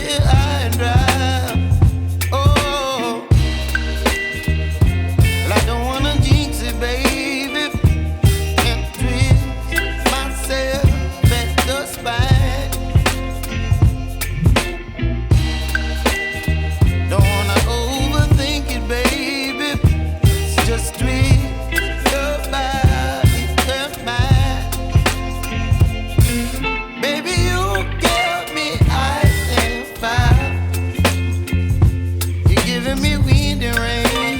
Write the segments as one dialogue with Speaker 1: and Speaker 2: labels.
Speaker 1: here high and dry. Oh, well, I don't wanna jinx it, baby, and twist myself at the spine. Don't wanna overthink it, baby. It's just twist your body and mine. Baby, you give me ice and fire. You're giving me wind and rain.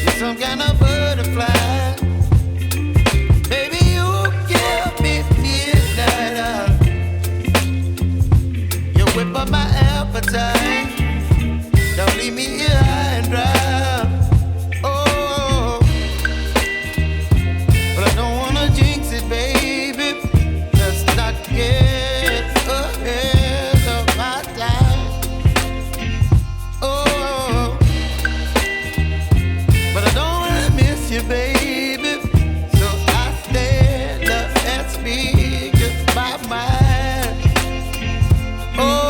Speaker 1: You're some kind of butterfly. Baby, you give me midnight. You whip up my appetite. Don't leave me here high and dry. Oh, but I don't wanna jinx it, baby. Let's not get ahead of my time. Oh, but I don't wanna miss you, baby. So I stand up and speak my mind. Oh.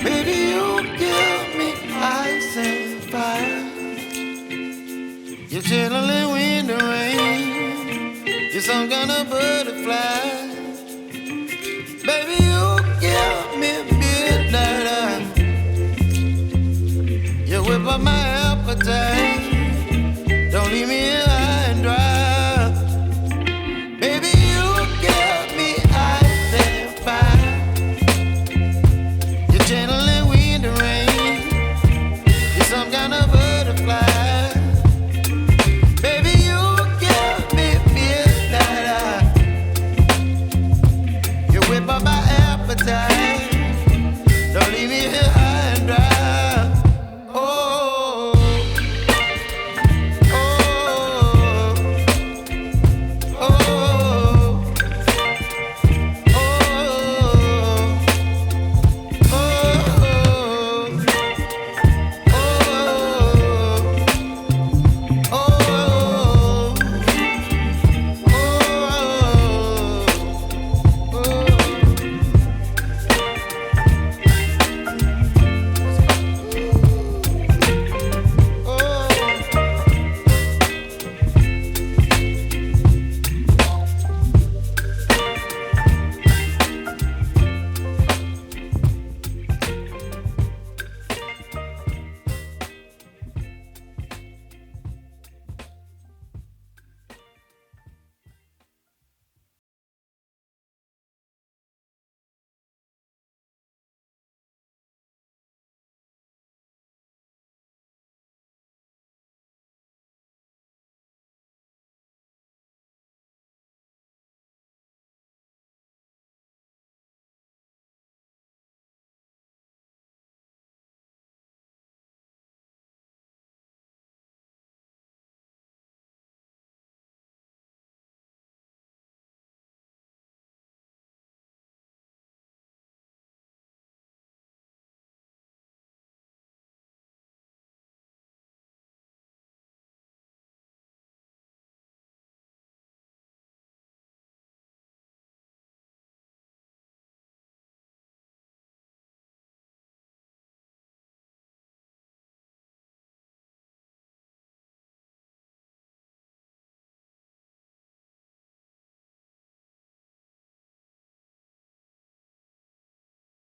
Speaker 1: Baby, you give me ice and fire. You're chilling wind and rain. You're some kind of butterfly. Baby, you give me midnight. You whip up my appetite.